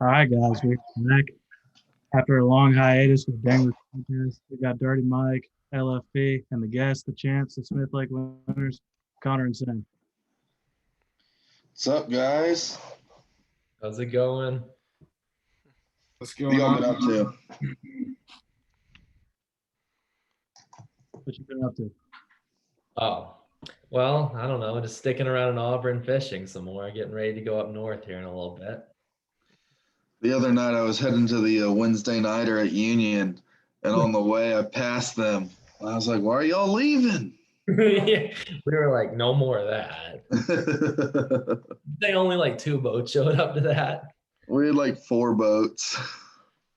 All right, guys, we're back after a long hiatus with Danglers podcast. We got Dirty Mike, LFP, and the guests, the champs, the Smith Lake winners, Connor and Sam. What's up, guys? How's it going? What's What going y'all been on? up to? What you been up to? Oh, well, I don't know. Just sticking around in Auburn fishing some more, getting ready to go up north here in a little bit. The other night I was heading to the Wednesday nighter at Union, and on the way I passed them. I was like, "Why are y'all leaving?" We were like, no more of that. They only like 2 boats showed up to that. We had like 4 boats,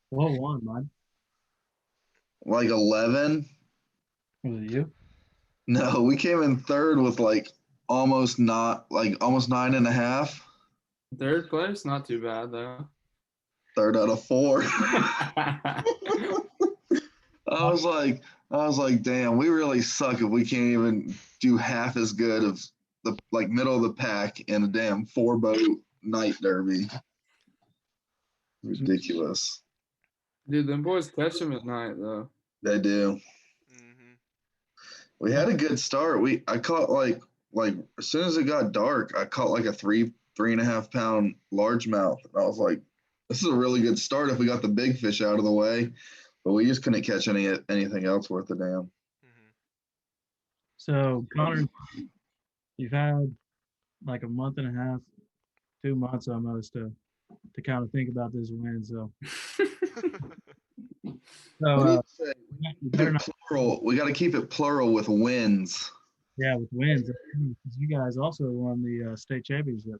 What won, man? like 11. Was it you? No, we came in third with almost 9.5. Third place, not too bad though. Third out of 4. I was like, damn, we really suck if we can't even do half as good of the middle of the pack in a damn 4-boat night derby. Ridiculous. Dude, them boys catch them at night though. They do. Mm-hmm. We had a good start. I caught like as soon as it got dark, I caught like a 3.5 pound largemouth. And I was like, this is a really good start if we got the big fish out of the way. But we just couldn't catch anything else worth a damn. Mm-hmm. So, Connor, you've had like a month and a half, 2 months almost to kind of think about this win. So, you better not. Plural. We got to keep it plural with wins. Yeah, with wins. Because you guys also won the state championship.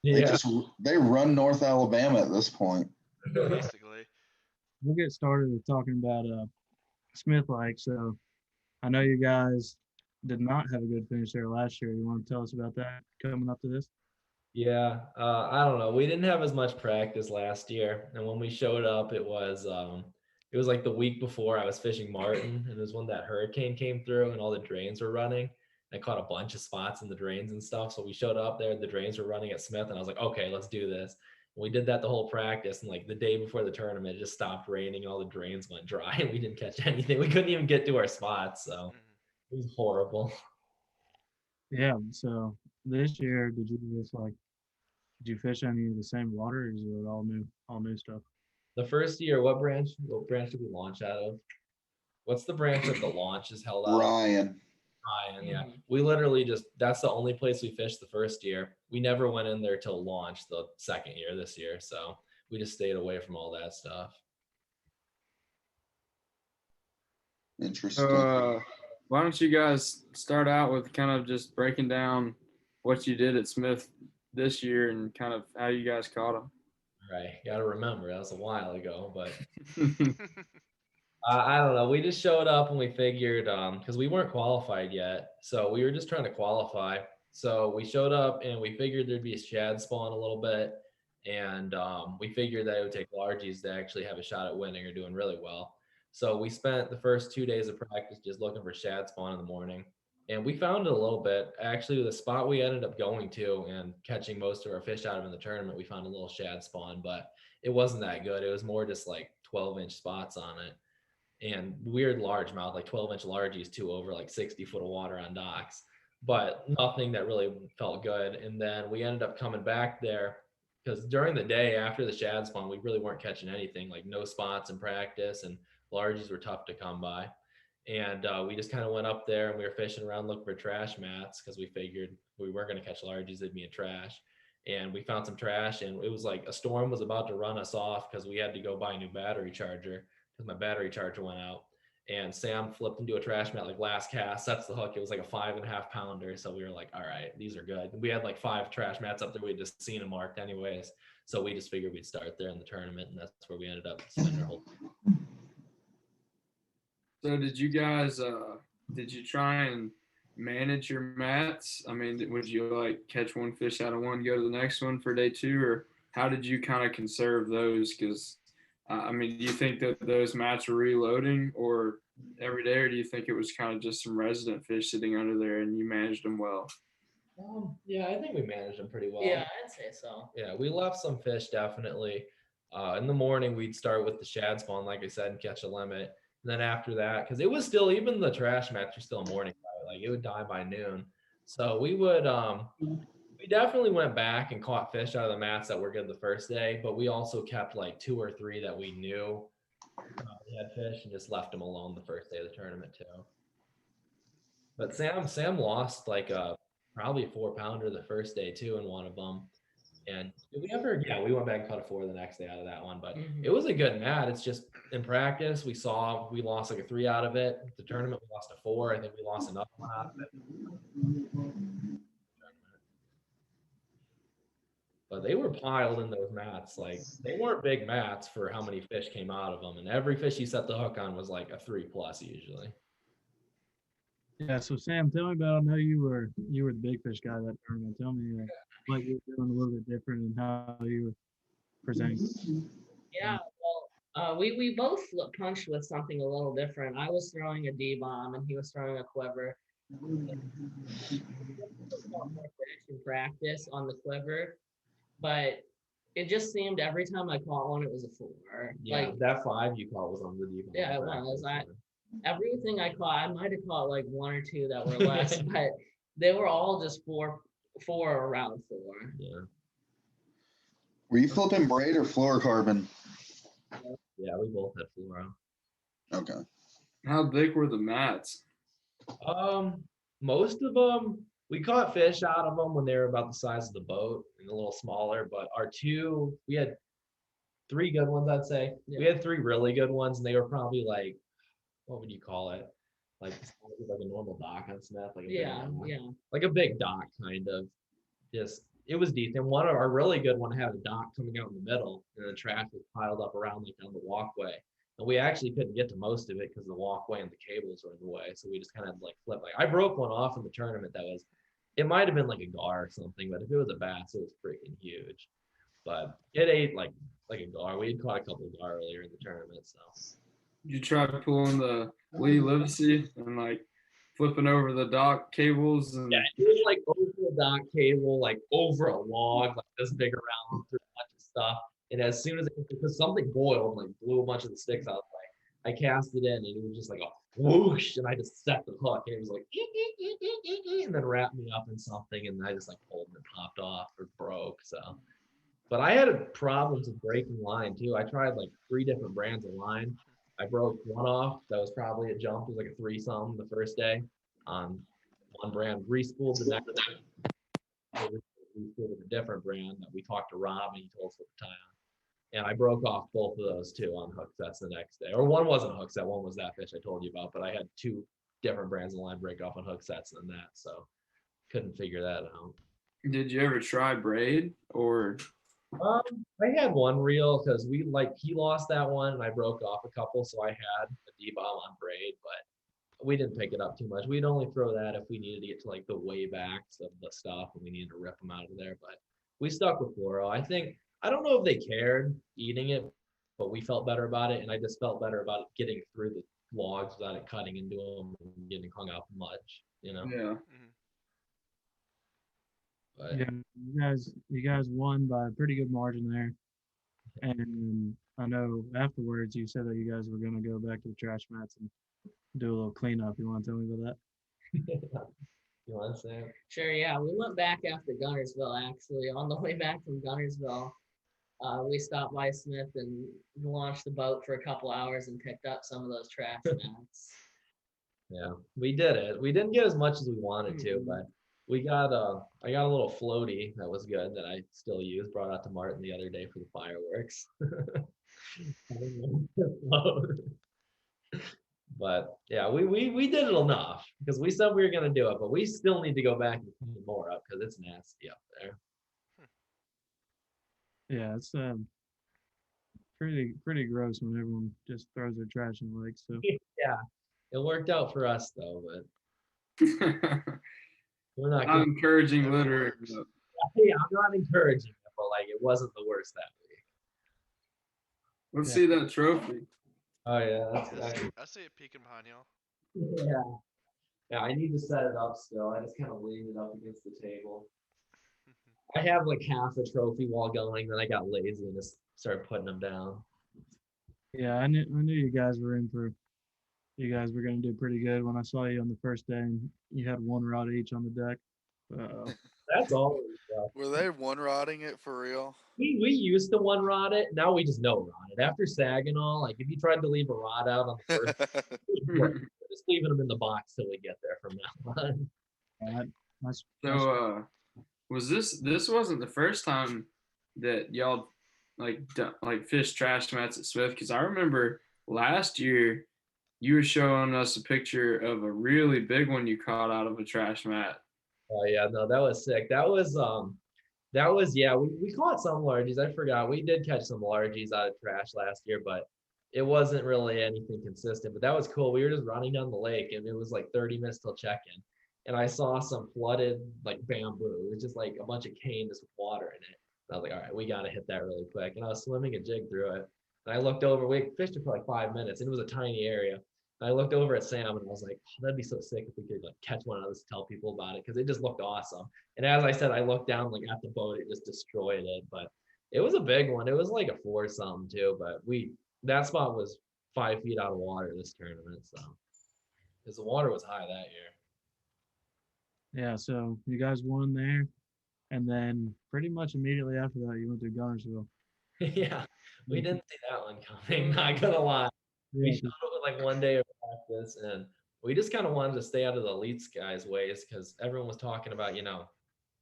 Yeah. They run North Alabama at this point. Basically. We'll get started with talking about Smith Lake. So I know you guys did not have a good finish there last year. You want to tell us about that coming up to this? Yeah, I don't know. We didn't have as much practice last year, and when we showed up, it was like the week before I was fishing Martin, and it was when that hurricane came through and all the drains were running. I caught a bunch of spots in the drains and stuff. So we showed up there, the drains were running at Smith, and I was like, okay, let's do this. And we did that the whole practice, and like the day before the tournament, it just stopped raining, all the drains went dry, and we didn't catch anything. We couldn't even get to our spots, so it was horrible. Yeah. So this year, did you fish any of the same water, or is it all new stuff? The first year, what branch did we launch out of? What's the branch that the launch is held out of? Ryan. Ryan, yeah. We literally that's the only place we fished the first year. We never went in there till launch the second year this year. So we just stayed away from all that stuff. Interesting. Why don't you guys start out with kind of just breaking down what you did at Smith this year and kind of how you guys caught them? Right. Got to remember, that was a while ago, but I don't know. We just showed up and we figured, because we weren't qualified yet. So we were just trying to qualify. So we showed up and we figured there'd be a shad spawn a little bit. And we figured that it would take largies to actually have a shot at winning or doing really well. So we spent the first 2 days of practice just looking for shad spawn in the morning. And we found it a little bit. Actually, the spot we ended up going to and catching most of our fish out of in the tournament, we found a little shad spawn, but it wasn't that good. It was more just like 12-inch spots on it. And weird largemouth, like 12-inch largies too, over like 60 foot of water on docks, but nothing that really felt good. And then we ended up coming back there because during the day after the shad spawn, we really weren't catching anything, like no spots in practice, and largies were tough to come by. And we just kind of went up there and we were fishing around looking for trash mats because we figured we weren't going to catch largies, they'd be in trash. And we found some trash, and it was like a storm was about to run us off because we had to go buy a new battery charger because my battery charger went out. And Sam flipped into a trash mat like last cast, sets the hook. It was like a 5.5 pounder. So we were like, all right, these are good. We had like 5 trash mats up there. We had just seen them marked anyways. So we just figured we'd start there in the tournament, and that's where we ended up spending our whole time. So did you guys, did you try and manage your mats? I mean, would you like catch one fish out of one, go to the next one for day 2, or how did you kind of conserve those? Because I mean, do you think that those mats were reloading or every day, or do you think it was kind of just some resident fish sitting under there and you managed them well? Yeah, I think we managed them pretty well. Yeah, I'd say so. Yeah, we left some fish definitely In the morning, we'd start with the shad spawn, like I said, and catch a limit. And then after that, because it was still, even the trash mats are still morning, right? Like it would die by noon. So we definitely went back and caught fish out of the mats that were good the first day, but we also kept like 2 or 3 that we knew we had fish and just left them alone the first day of the tournament too. But Sam lost like probably a 4-pounder the first day too in one of them. And did we ever? Yeah, we went back and caught a 4 the next day out of that one. But it was a good mat. It's just in practice we lost like a 3 out of it. The tournament we lost a 4. I think we lost another one out of it. But they were piled in those mats. Like they weren't big mats for how many fish came out of them. And every fish you set the hook on was like a 3+ usually. Yeah, so Sam, tell me about. I know you were the big fish guy that tournament. Tell me what you were doing a little bit different and how you were presenting. Yeah, well, we both punched with something a little different. I was throwing a D-bomb and he was throwing a quiver. In practice on the quiver, but it just seemed every time I caught one, it was a 4. Yeah, Like that 5 you caught was on the deep. yeah, it was. Everything I caught, I might have caught like 1 or 2 that were less, but they were all just four around 4. Yeah. Were you flipping braid or fluorocarbon? Yeah, we both had fluoro. Okay. How big were the mats? Most of them we caught fish out of them when they were about the size of the boat and a little smaller. But we had 3 good ones, I'd say. Yeah. We had 3 really good ones, and they were probably like, what would you call it? Like a normal dock on Smith, like a big Yeah, dock. yeah. Like a big dock, kind of. Just it was decent. One of our really good one had a dock coming out in the middle, and the trash was piled up around like on the walkway. And we actually couldn't get to most of it because the walkway and the cables were in the way. So we just kind of like flipped. Like I broke one off in the tournament that was, it might have been like a gar or something, but if it was a bass, it was freaking huge. But it ate like a gar. We had caught a couple of gar earlier in the tournament. So You tried pulling the Lee Livesey and like flipping over the dock cables and yeah, it was like over a dock cable, like over a log, like this big around through a bunch of stuff. And as soon as because something boiled, like blew a bunch of the sticks out, like I cast it in and it was just like a whoosh, and I just set the hook. And it was like and then wrapped me up in something, and I just like pulled and it popped off or broke. So, but I had problems with breaking line too. I tried like 3 different brands of line. I broke one off. That was probably a jump. It was like a 3-some the first day on one brand. Respooled the next day. Respooled with a different brand that we talked to Rob and he told us what to tie on. And I broke off both of those too on hook sets the next day. Or one wasn't a hook set, one was that fish I told you about, but I had 2 different brands of line break off on hook sets than that. So couldn't figure that out. did you ever try braid or I had one reel because he lost that one and I broke off a couple, so I had a D-bomb on braid, but we didn't pick it up too much. We'd only throw that if we needed to get to like the way backs of the stuff and we needed to rip them out of there. But we stuck with fluoro. I don't know if they cared eating it, but we felt better about it, and I just felt better about it getting through the logs without it cutting into them and getting hung up much, you know. yeah? But Yeah, you guys won by a pretty good margin there. And I know afterwards you said that you guys were going to go back to the trash mats and do a little cleanup. You want to tell me about that? you want to say? Sure, yeah. We went back after Gunnersville actually. On the way back from Gunnersville, we stopped by Smith and launched the boat for a couple hours and picked up some of those trash mats. Yeah, we did it. We didn't get as much as we wanted to, but I got a little floaty that was good that I still use. Brought out to Martin the other day for the fireworks. But yeah, we did it enough because we said we were gonna do it, but we still need to go back and clean more up because it's nasty up there. Yeah, it's pretty gross when everyone just throws their trash in the lake. So Yeah, it worked out for us though, but we're not. I'm encouraging Never littering. works. but Yeah, I'm not encouraging it, but like it wasn't the worst that week. Let's see that trophy. Oh yeah, that's I see it peeking behind y'all. yeah. Yeah, I need to set it up still. I just kind of leaned it up against the table. I have like half a trophy wall going, then I got lazy and just started putting them down. Yeah, I knew you guys were in for. You guys were going to do pretty good when I saw you on the first day and you had one rod each on the deck. That's all. Were they one rodding it for real? We used to one rod it. Now we just no rod it. After Saginaw, like if you tried to leave a rod out on the first, we're just leaving them in the box till we get there from now on. So was this wasn't the first time that y'all like fish trash mats at Swift? Because I remember last year you were showing us a picture of a really big one you caught out of a trash mat. Oh yeah, no, that was sick. Yeah, we caught some largies. I forgot. We did catch some largies out of trash last year, but it wasn't really anything consistent. But that was cool. We were just running down the lake and it was like 30 minutes till check-in. And I saw some flooded like bamboo. It was just like a bunch of cane just with water in it. And I was like, all right, we gotta hit that really quick. And I was swimming a jig through it. And I looked over, we fished it for like 5 minutes, and it was a tiny area. And I looked over at Sam and I was like, oh, that'd be so sick if we could like catch one of those, tell people about it, because it just looked awesome. And as I said, I looked down like at the boat, it just destroyed it. But it was a big one. It was like a 4 something too. But that spot was 5 feet out of water this tournament. So because the water was high that year. Yeah, so you guys won there. And then pretty much immediately after that, you went to Gunnersville. Yeah, we didn't see that one coming, not gonna lie. We Yeah, showed up with like one day of practice and we just kind of wanted to stay out of the elites guys' ways because everyone was talking about,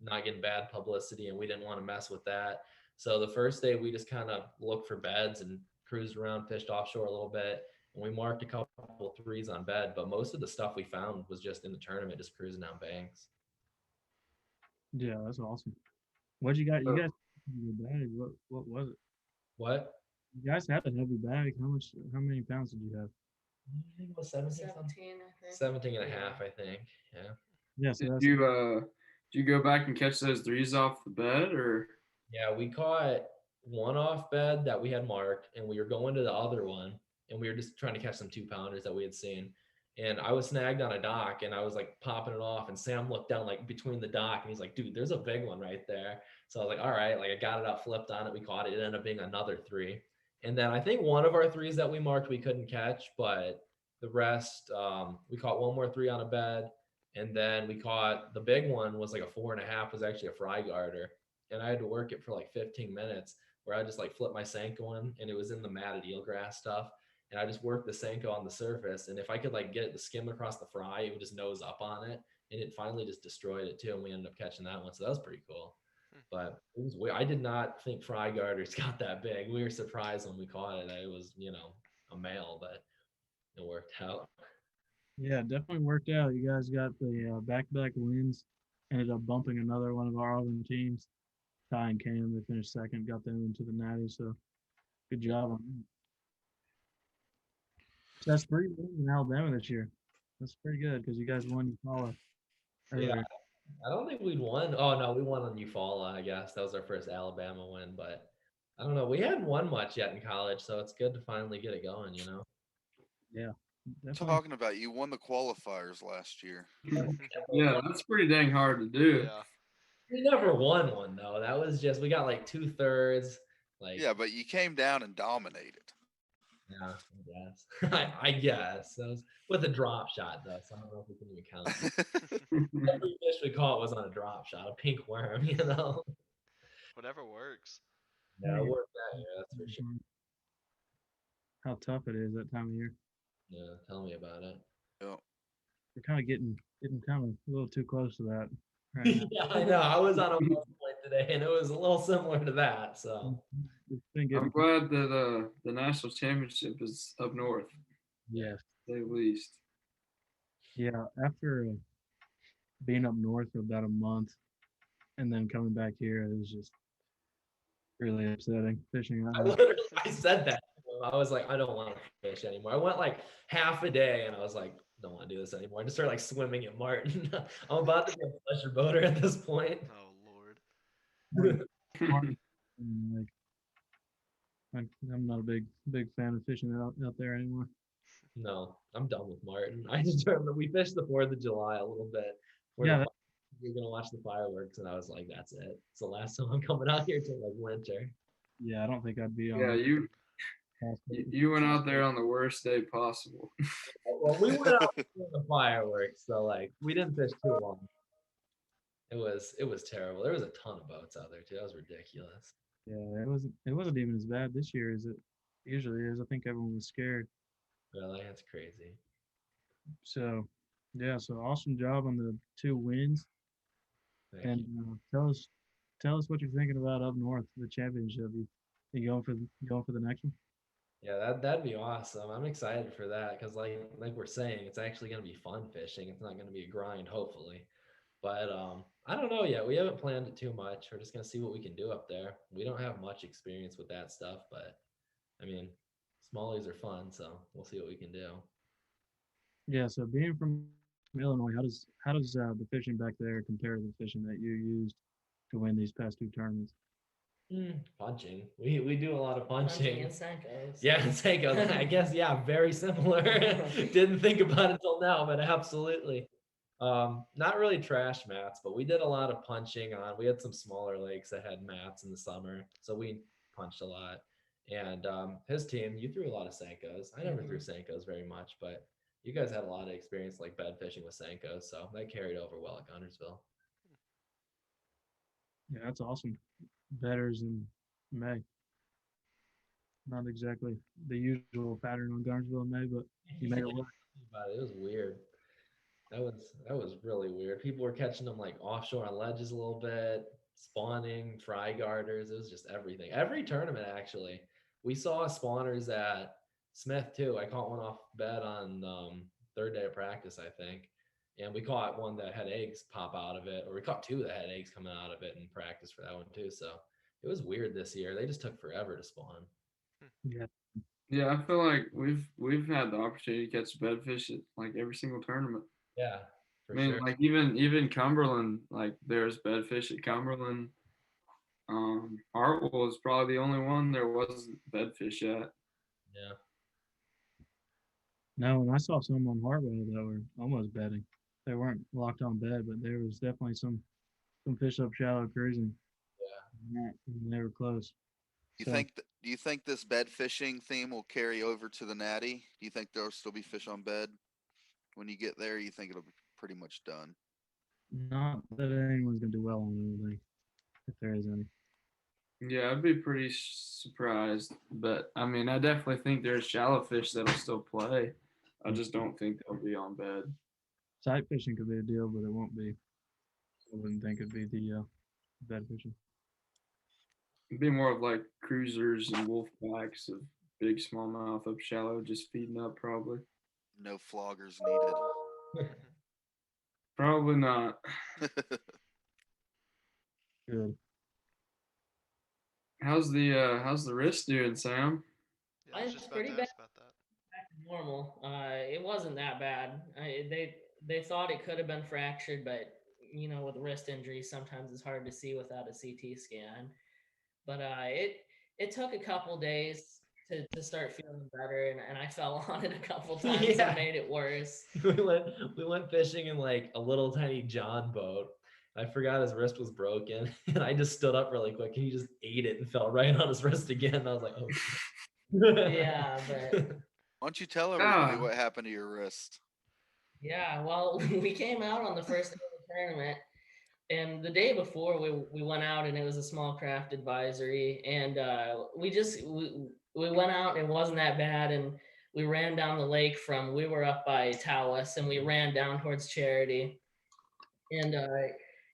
not getting bad publicity and we didn't want to mess with that. So the first day we just kind of looked for beds and cruised around, fished offshore a little bit, and we marked a couple threes on bed, but most of the stuff we found was just in the tournament, just cruising down banks. yeah, that's awesome. What you got? You guys in your bag? What was it? What? You guys had a heavy bag. How many pounds did you have? I think it was 17, 17, I think. 17 and a half, I think. Yeah. Yeah, so Did that's you go back and catch those threes off the bed or? Yeah, we caught one off bed that we had marked, and we were going to the other one, and we were just trying to catch some 2-pounders that we had seen. And I was snagged on a dock, and I was like popping it off, and Sam looked down like between the dock, and he's like, "Dude, there's a big one right there." So I was like, "All right," like I got it out, flipped on it, we caught it. It ended up being another 3. And then I think one of our 3s that we marked we couldn't catch, but the rest we caught one more 3 on a bed, and then we caught the big one was like a 4.5, was actually a fry garter, and I had to work it for like 15 minutes where I just like flipped my Senko in, and it was in the matted eelgrass stuff. And I just worked the Senko on the surface. And if I could like get it to skim across the fry, it would just nose up on it. And it finally just destroyed it too. And we ended up catching that one. So that was pretty cool. But it was weird. I did not think fry garters got that big. We were surprised when we caught it. It was, a male, but it worked out. yeah, it definitely worked out. You guys got the back-to-back wins. Ended up bumping another one of our other teams. Ty and Cam, they finished second, got them into the Natty. So good job on that. So that's 3 wins in Alabama this year. That's pretty good because you guys won Eufaula Yeah. earlier. I don't think we'd won. Oh no, we won on Eufaula, I guess. That was our first Alabama win, but I don't know. We hadn't won much yet in college, so it's good to finally get it going, Yeah, definitely. Talking about you won the qualifiers last year. Yeah, that's pretty dang hard to do. Yeah. We never won one though. That was just we got like 2/3. Like Yeah, but you came down and dominated. yeah, I guess. I guess. That was with a drop shot though, so I don't know if we can even count it. Every fish we caught was on a drop shot, a pink worm, Whatever works. Yeah, it worked that year, that's for sure. How tough it is that time of year. Yeah, tell me about it. Yep. We're kind of getting kind of a little too close to that right now. Yeah, I know. I was on a point today and it was a little similar to that. So It's been I'm getting, glad that the national championship is up north, yes. to say the least. Yeah, after being up north for about a month and then coming back here, it was just really upsetting fishing. I said that. I was like, I don't want to fish anymore. I went like half a day and I was like, don't want to do this anymore. I just started like swimming at Martin. I'm about to be a pleasure boater at this point. Oh Lord. Like, I'm not a big fan of fishing out there anymore. No, I'm done with Martin. I determined we fished the 4th of July a little bit. Yeah, you're gonna watch the fireworks, and I was like, that's it. It's the last time I'm coming out here till like winter. Yeah, I don't think I'd be on. Yeah, the you went out there on the worst day possible. Well, we went out for the fireworks, so like we didn't fish too long. It was terrible. There was a ton of boats out there too. That was ridiculous. Yeah, it wasn't even as bad this year as it usually is. I think everyone was scared. Really, that's crazy. So, yeah, so awesome job on the 2 wins. Thank And you. tell us what you're thinking about up north, the championship. You going for the next one? Yeah, that'd be awesome. I'm excited for that because like we're saying, it's actually gonna be fun fishing. It's not gonna be a grind, hopefully. But I don't know yet. We haven't planned it too much. We're just gonna see what we can do up there. We don't have much experience with that stuff, but I mean, smallies are fun, so we'll see what we can do. Yeah. So being from Illinois, how does the fishing back there compare to the fishing that you used to win these past 2 tournaments? Punching. We do a lot of Punching punching. and Senkos. Yeah, Seiko. I guess very similar. Didn't think about it until now, but absolutely. Not really trash mats, but we did a lot of punching on. We had some smaller lakes that had mats in the summer, so we punched a lot. And his team, you threw a lot of Senkos. I never threw Senkos very much, but you guys had a lot of experience like bed fishing with Senkos, so that carried over well at Guntersville. Yeah, that's awesome. Betters in May. Not exactly the usual pattern on Garnesville in May, but you made it work. But it was weird. That was really weird. People were catching them like offshore on ledges a little bit, spawning, fry garters. It was just everything. Every tournament actually. We saw spawners at Smith too. I caught one off bed on 3rd day of practice, I think. And we caught one that had eggs pop out of it, or we caught 2 that had eggs coming out of it in practice for that one too. So it was weird this year. They just took forever to spawn. Yeah. Yeah, I feel like we've had the opportunity to catch bedfish at like every single tournament. Yeah, for I mean, sure. like even Cumberland, like there's bedfish at Cumberland. Hartwell is probably the only one there wasn't bedfish at. Yeah. No, and I saw some on Hartwell that were almost bedding. They weren't locked on bed, but there was definitely some fish up shallow cruising. Yeah. And they were close. You So, think do you think this bed fishing theme will carry over to the natty? Do you think there'll still be fish on bed when you get there? Or you think it'll be pretty much done? not that anyone's gonna do well on anything, if there is any. Yeah, I'd be pretty surprised, but I mean, I definitely think there's shallow fish that'll still play. I just don't think they'll be on bed. Sight fishing could be a deal, but it won't be. I wouldn't think it'd be the bed fishing. It'd be more of like cruisers and wolf packs of big smallmouth up shallow, just feeding up probably. No floggers needed. Probably not. Good. How's the wrist doing, Sam? Yeah, I was It's just about pretty to bad. ask about that. Back to normal. It wasn't that bad. They thought it could have been fractured, but with wrist injuries, sometimes it's hard to see without a CT scan. But it took a couple days to start feeling better, and I fell on it a couple times Yeah. and made it worse. we went fishing in like a little tiny John boat. I forgot his wrist was broken, and I just stood up really quick, and he just ate it and fell right on his wrist again. And I was like, oh. Yeah, but Why don't you tell everybody Ah. what happened to your wrist? yeah, well, we came out on the first day of the tournament, and the day before we went out, and it was a small craft advisory, and we went out and it wasn't that bad, and we ran down the lake we were up by Tawas, and we ran down towards Charity, and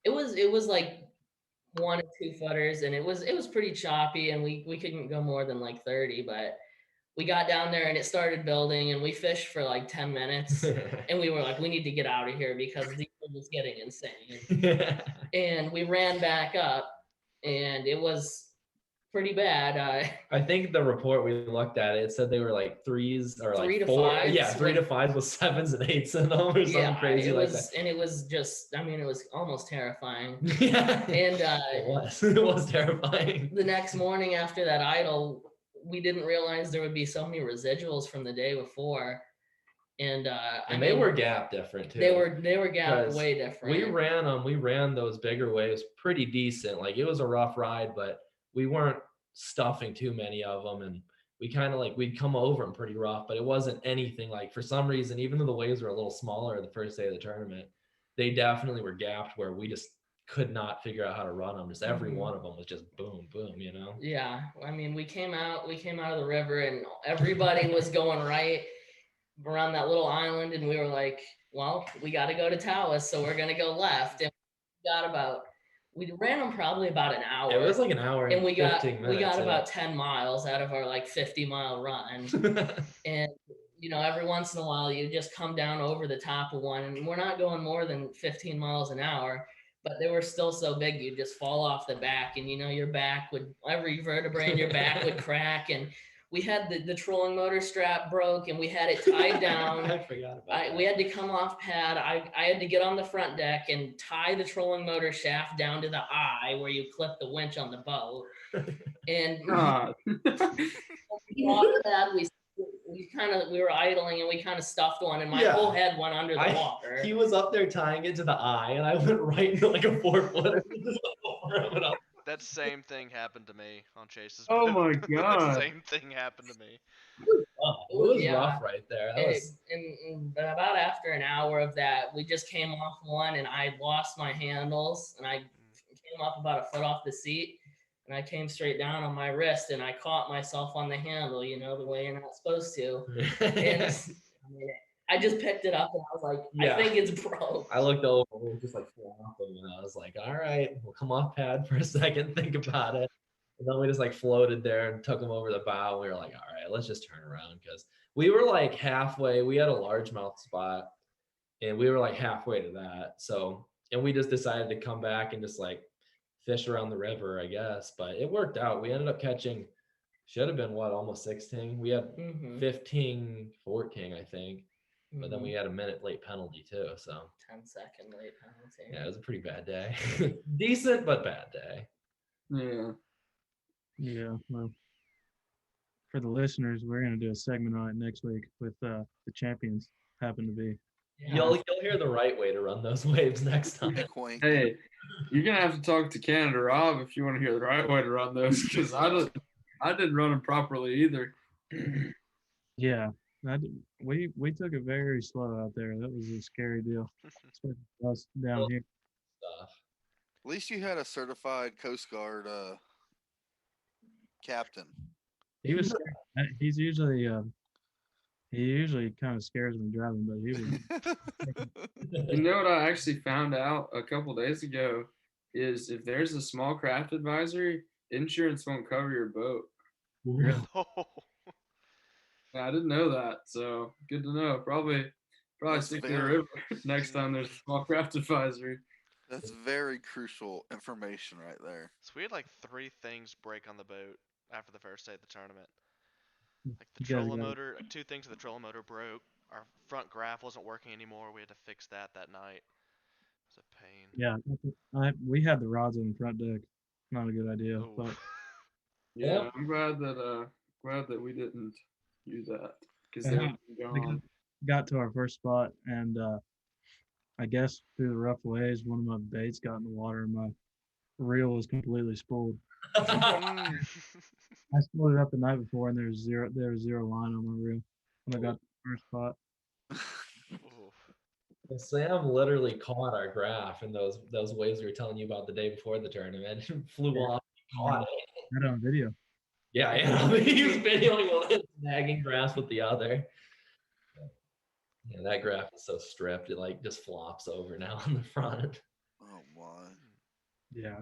it was like 1 or 2 footers, and it was pretty choppy, and we couldn't go more than like 30, but we got down there and it started building, and we fished for like 10 minutes, and we were like, we need to get out of here because the wind was getting insane. And we ran back up, and it was pretty bad. I think the report we looked at, it said they were like 3s or 3 like to 4. 5s Yeah, 3 to 5s with 7s and 8s in them or something crazy it like was, that. and it was just, I mean, it was almost terrifying. Yeah, And it was. It was terrifying. the next morning after that idle, we didn't realize there would be so many residuals from the day before. and And they were gap different too. They were gapped 'Cause way different. We ran those bigger waves pretty decent. Like it was a rough ride, but we weren't stuffing too many of them, and we kind of like we'd come over them pretty rough, but it wasn't anything like for some reason, even though the waves were a little smaller the first day of the tournament, they definitely were gapped where we just could not figure out how to run them. Just every one of them was just boom, boom, you know? Yeah, I mean, we came out of the river, and everybody was going right around that little island, and we were like, well, we got to go to Taos, so we're gonna go left. And we ran them probably about an hour. It was like an hour and we 15 minutes. We got about 10 miles out of our like 50-mile run. And every once in a while you just come down over the top of one, and we're not going more than 15 miles an hour, but they were still so big you'd just fall off the back, and your back would, every vertebrae in your back would crack. And we had the trolling motor strap broke, and we had it tied down. I forgot about that. We had to come off pad. I had to get on the front deck and tie the trolling motor shaft down to the eye where you clip the winch on the boat. And God. off pad, we were idling, and we kind of stuffed one, and my whole head went under the water. He was up there tying it to the eye, and I went right into like a 4-footer. That same thing happened to me on Chase's Oh boat. my God. The same thing happened to me. Oh, it was rough right there. That was... and about after an hour of that, we just came off one, and I lost my handles, and I came up about a foot off the seat, and I came straight down on my wrist, and I caught myself on the handle, the way you're not supposed to. And I just picked it up, and I was like, I think it's broke. I looked over, we were just like flopping, and I was like, all right, we'll come off pad for a second, think about it. And then we just like floated there and took them over the bow. And we were like, all right, let's just turn around, because we were like halfway. We had a largemouth spot, and we were like halfway to that. So, and we just decided to come back and just like fish around the river, I guess. But it worked out. We ended up catching, should have been almost 16. We had 15, 14, I think. But then we had a minute late penalty too. So 10-second late penalty. Yeah, it was a pretty bad day. Decent, but bad day. Yeah. Yeah. Well, for the listeners, we're going to do a segment on it next week with the champions happen to be. Yeah. You'll hear the right way to run those waves next time. Hey, you're gonna have to talk to Canada Rob if you want to hear the right way to run those, because I didn't run them properly either. Yeah. We took it very slow out there. That was a scary deal, especially for us down here. Stuff. At least you had a certified Coast Guard captain. He was. He's usually. He usually kind of scares me driving, but he was. You know what I actually found out a couple days ago is if there's a small craft advisory, insurance won't cover your boat. Oh. Yeah, I didn't know that, so good to know. Probably stick to the river next time there's a small craft advisory. That's very crucial information right there. So we had like 3 things break on the boat after the first day of the tournament. Like the You guys trolling got it. motor, 2 things of the trolling motor broke. Our front graph wasn't working anymore. We had to fix that night. It was a pain. Yeah, we had the rods on the front deck. Not a good idea, Ooh. but Yeah, I'm glad that we didn't use that, because they would be gone. got to our first spot, and I guess through the rough waves, one of my baits got in the water, and my reel was completely spooled. I spooled it up the night before, and there was zero line on my reel when I got to the first spot. Well, Sam literally caught our graph in those waves we were telling you about the day before the tournament. Flew off, caught it. I had it on video. Yeah, he was videoing one snagging grass with the other. Yeah, that graph is so stripped, it like just flops over now on the front. Oh my. Yeah,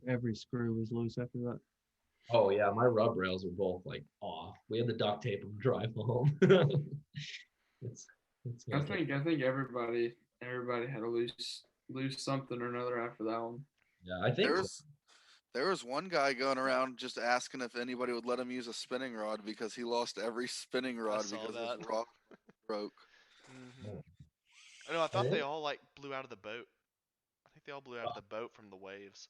every screw was loose after that. Oh yeah, my rub rails were both like off. We had to duct tape them to drive home. I think everybody had a loose something or another after that one. Yeah, I think there was one guy going around just asking if anybody would let him use a spinning rod because he lost every spinning rod because his rod broke. I know. I thought they all like blew out of the boat. I think they all blew out of the boat from the waves.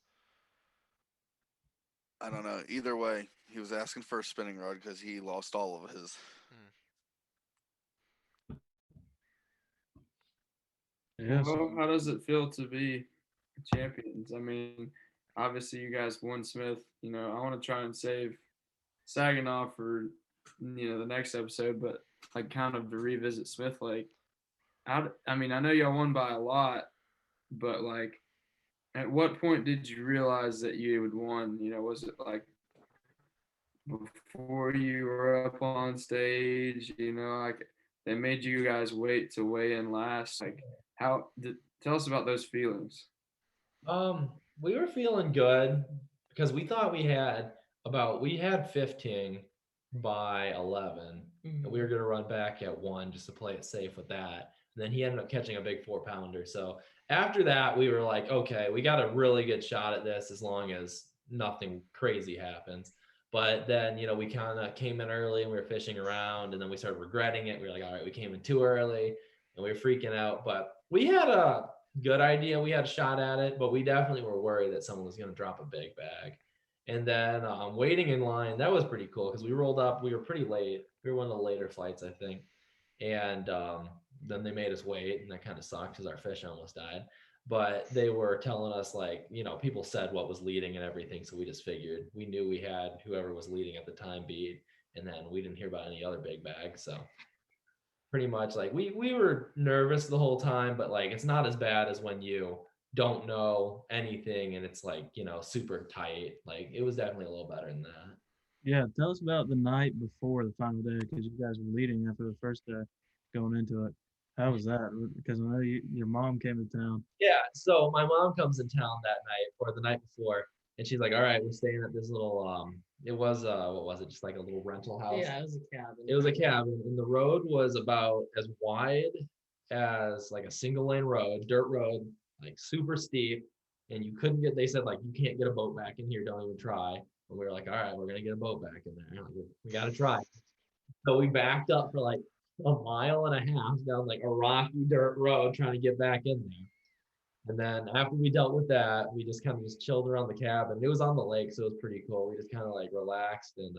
I don't know. Either way, he was asking for a spinning rod because he lost all of his. Yes. Well, how does it feel to be champions? I mean, obviously you guys won Smith. You know, I want to try and save Saginaw for the next episode, but like kind of to revisit Smith Lake. I mean, I know y'all won by a lot, but like, at what point did you realize that you had won? You know, was it like before you were up on stage? You know, like they made you guys wait to weigh in last. Like, tell us about those feelings. We were feeling good because we thought we had 15 by 11, and we were going to run back at 1 just to play it safe with that. And then he ended up catching a big 4-pounder. So after that, we were like, okay, we got a really good shot at this as long as nothing crazy happens. But then, we kind of came in early and we were fishing around, and then we started regretting it. We were like, all right, we came in too early and we were freaking out. But we had a good idea. We had a shot at it, but we definitely were worried that someone was going to drop a big bag. And then waiting in line, that was pretty cool because we rolled up. We were pretty late. We were one of the later flights, I think. And then they made us wait, and that kind of sucked because our fish almost died. But they were telling us, like, people said what was leading and everything. So we just figured we knew we had whoever was leading at the time beat. And then we didn't hear about any other big bags. So pretty much like we were nervous the whole time, but like it's not as bad as when you don't know anything and it's like super tight. Like it was definitely a little better than that. Yeah, tell us about the night before the final day because you guys were leading after the first day going into it. How was that? Because I know your mom came to town. Yeah, so my mom comes in town that night or the night before, and she's like, all right, we're staying at this little it was what was it, just like a little rental house? Yeah, it was a cabin. It was a cabin, and the road was about as wide as like a single lane road, dirt road, like super steep. And you couldn't get, they said, like, you can't get a boat back in here, don't even try. And we were like, all right, we're going to get a boat back in there. Like, we got to try. So we backed up for like a mile and a half down like a rocky dirt road trying to get back in there. And then after we dealt with that, we just kind of just chilled around the cabin. It was on the lake, so it was pretty cool. We just kind of like relaxed and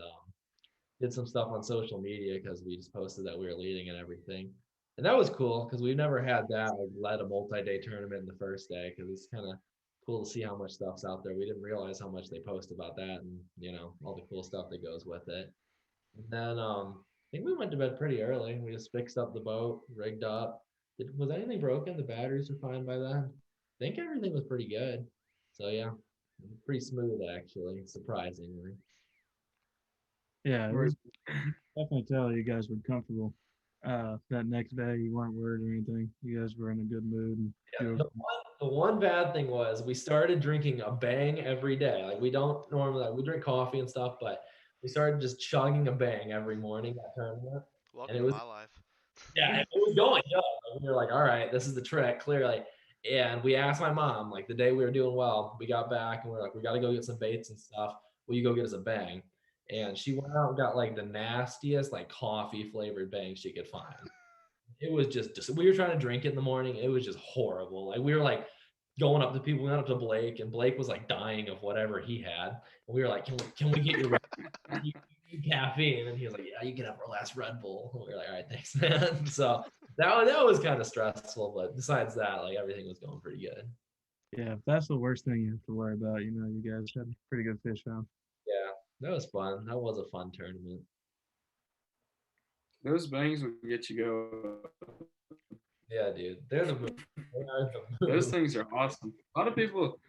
did some stuff on social media because we just posted that we were leading and everything. And that was cool because we've never had that, like led a multi-day tournament in the first day, because it's kind of cool to see how much stuff's out there. We didn't realize how much they post about that and all the cool stuff that goes with it. And then I think we went to bed pretty early. We just fixed up the boat, rigged up. Was anything broken? The batteries were fine by then. I think everything was pretty good. So yeah, pretty smooth actually, surprisingly. Yeah, it was. You could definitely tell you guys were comfortable. That next day, you weren't worried or anything. You guys were in a good mood. And Yeah, the one bad thing was we started drinking a bang every day. Like we don't normally, like, we drink coffee and stuff, but we started just chugging a bang every morning that tournament. And Welcome it to was, my life. yeah, it was going good. Like, we were like, all right, this is the trick, clearly. And we asked my mom, like the day we were doing well, we got back and we are like, we got to go get some baits and stuff. Will you go get us a bang? And she went out and got like the nastiest, like coffee flavored bang she could find. It was just we were trying to drink it in the morning. It was just horrible. Like we were like going up to people. We went up to Blake, and Blake was like dying of whatever he had. And we were like, can we get your you need caffeine? And he was like, yeah, you can have our last Red Bull. And we were like, all right, thanks, man. So that was kind of stressful, but besides that, like everything was going pretty good. yeah, if that's the worst thing you have to worry about, you guys had pretty good fish found. Yeah, that was fun. That was a fun tournament. Those bangs will get you go. Yeah, dude. They're the move. Those things are awesome. A lot of people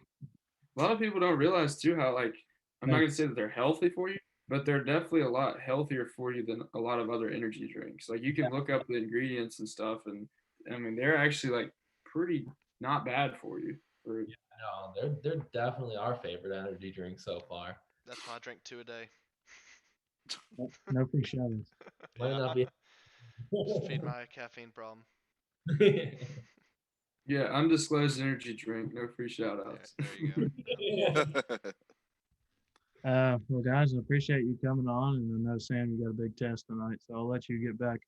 don't realize too how, like, I'm not gonna say that they're healthy for you, but they're definitely a lot healthier for you than a lot of other energy drinks. Like you can look up the ingredients and stuff, and I mean they're actually like pretty not bad for you. For No, they're definitely our favorite energy drink so far. That's why I drink 2 a day. No free shadows. Might Yeah. not be. Just feed my caffeine problem. yeah, undisclosed energy drink, no free shout Yeah, outs. there you go. Well, guys, I appreciate you coming on, and I know Sam, you got a big test tonight, so I'll let you get back.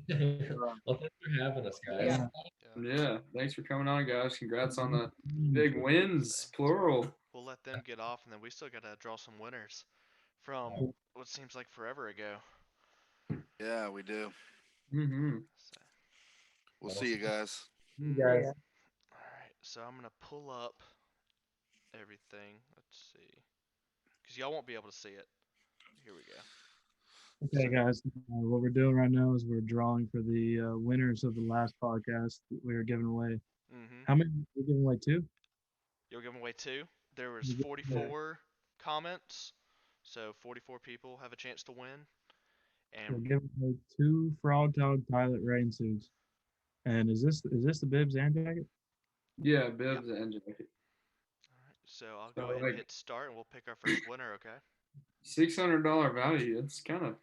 Well, thanks for having us, guys. Yeah. Yeah. Yeah, thanks for coming on, guys. Congrats on the big wins, plural. We'll let them get off, and then we still gotta draw some winners from what seems like forever ago. Yeah, we do. Mm-hmm. So, We'll see you guys. You guys. so I'm gonna pull up everything. Let's see, because y'all won't be able to see it. Here we go. Okay, guys, what we're doing right now is we're drawing for the winners of the last podcast that we were giving away. Mm-hmm. How many? We're giving away two? You're giving away 2. There was Yeah. 44 comments, so 44 people have a chance to win. We're And giving away two Frog Dog Pilot rain suits. And is this the bibs and jacket? Yeah, bibs and jacket. alright, so I'll So go ahead and like hit start, and we'll pick our first winner. Okay. $600 value. It's kind of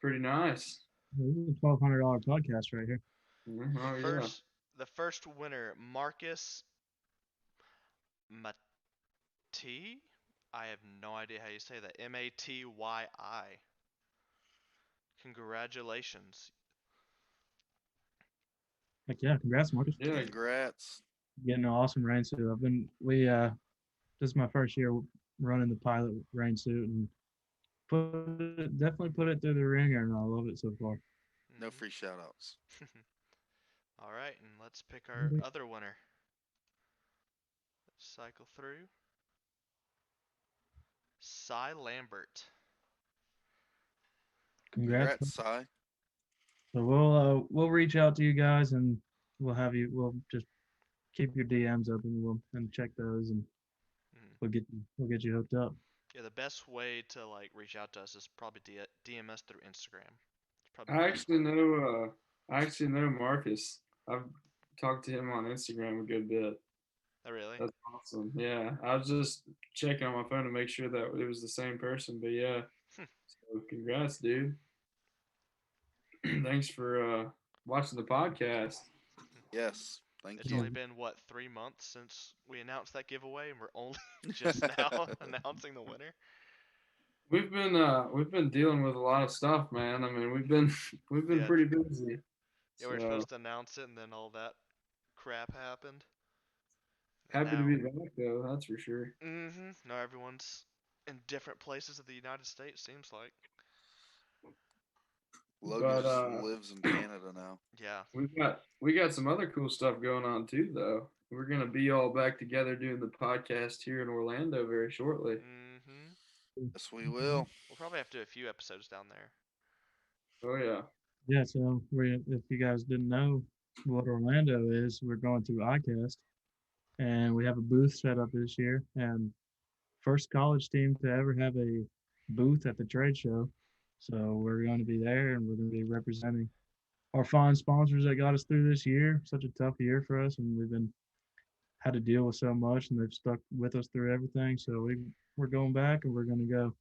pretty nice. This is a $1,200 podcast right here. Oh yeah. The first winner, Marcus Matyi. I have no idea how you say that. Matyi. Congratulations. Heck yeah, congrats, Marcus. Yeah. Congrats. Getting an awesome rain suit. This is my first year running the pilot rain suit and definitely put it through the ringer, and I love it so far. No Mhm. free shout outs. All right, and let's pick our other winner. Let's cycle through. Cy Lambert. Congrats. Congrats, Cy. So we'll reach out to you guys and we'll just keep your DMs open and check those and Mhm. we'll get you hooked up. Yeah, the best way to like reach out to us is probably DM us through Instagram. It's probably I the best way. actually know Marcus. I've talked to him on Instagram a good bit. Oh, really? That's awesome. Yeah. I was just checking on my phone to make sure that it was the same person, but yeah. So congrats, dude. Thanks for watching the podcast. Yes. Thank It's you. only been what 3 months since we announced that giveaway, and we're only just now announcing the winner. We've been dealing with a lot of stuff, man. I mean, we've been Yeah. pretty busy. Yeah, we're So supposed to announce it, and then all that crap happened. And happy to now, be back though, that's for sure. now everyone's in different places of the United States. Seems like. Logan But just lives in Canada now. Yeah. we got some other cool stuff going on too, though. We're gonna be all back together doing the podcast here in Orlando very shortly. Yes, we will. We'll probably have to do a few episodes down there. Oh yeah. Yeah, so if you guys didn't know what Orlando is, we're going through ICAST and we have a booth set up this year and first college team to ever have a booth at the trade show. So we're going to be there and we're going to be representing our fine sponsors that got us through this year. Such a tough year for us, and we've been had to deal with so much, and they've stuck with us through everything. So we're going back, and we're going to go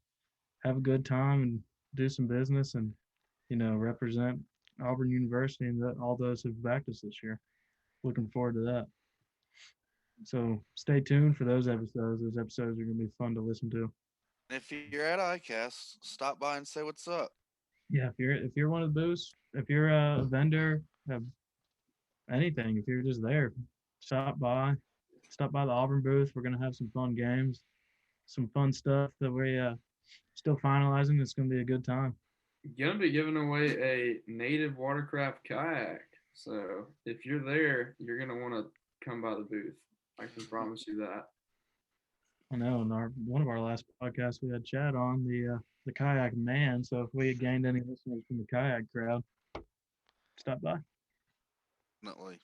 have a good time and do some business, and represent Auburn University and all those who've backed us this year. Looking forward to that. So stay tuned for those episodes. Those episodes are going to be fun to listen to. If you're at ICAST, stop by and say what's up. Yeah, if you're one of the booths, if you're a vendor of anything, if you're just there, stop by the Auburn booth. We're gonna have some fun games, some fun stuff that we're still finalizing. It's gonna be a good time. Gonna be giving away a native watercraft kayak. So if you're there, you're gonna want to come by the booth. I can promise you that. I know in one of our last podcasts we had Chad on the kayak man. So if we had gained any listeners from the kayak crowd, stop by. Definitely.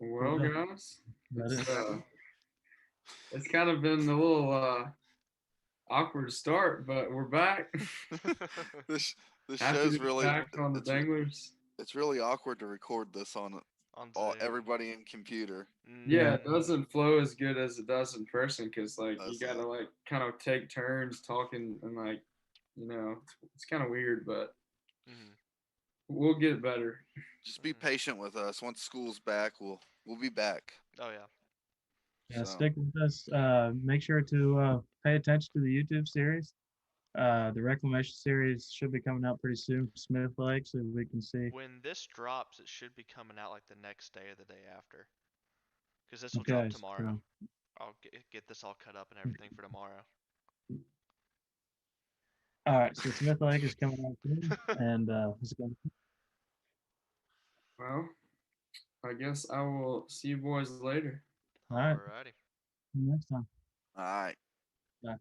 Well, guys, That it's kind of been a little awkward start, but we're back. This Happy show's to be really back on the Danglers. it's really awkward to record this on Zoom. everybody in computer. Yeah, it doesn't flow as good as it does in person because like you That's gotta it. like kind of take turns talking and like it's kind of weird, but we'll get better. Just be patient with us. Once school's back, we'll be back. Oh yeah. Yeah, So, stick with us. Make sure to pay attention to the YouTube series. The reclamation series should be coming out pretty soon. Smith Lake, so we can see. When this drops, it should be coming out like the next day or the day after. Because this will drop Okay, tomorrow. so I'll get this all cut up and everything for tomorrow. all right, so Smith Lake is coming out soon, and it's going. Well, I guess I will see you boys later. All right. Alrighty. Next time. All right. Bye.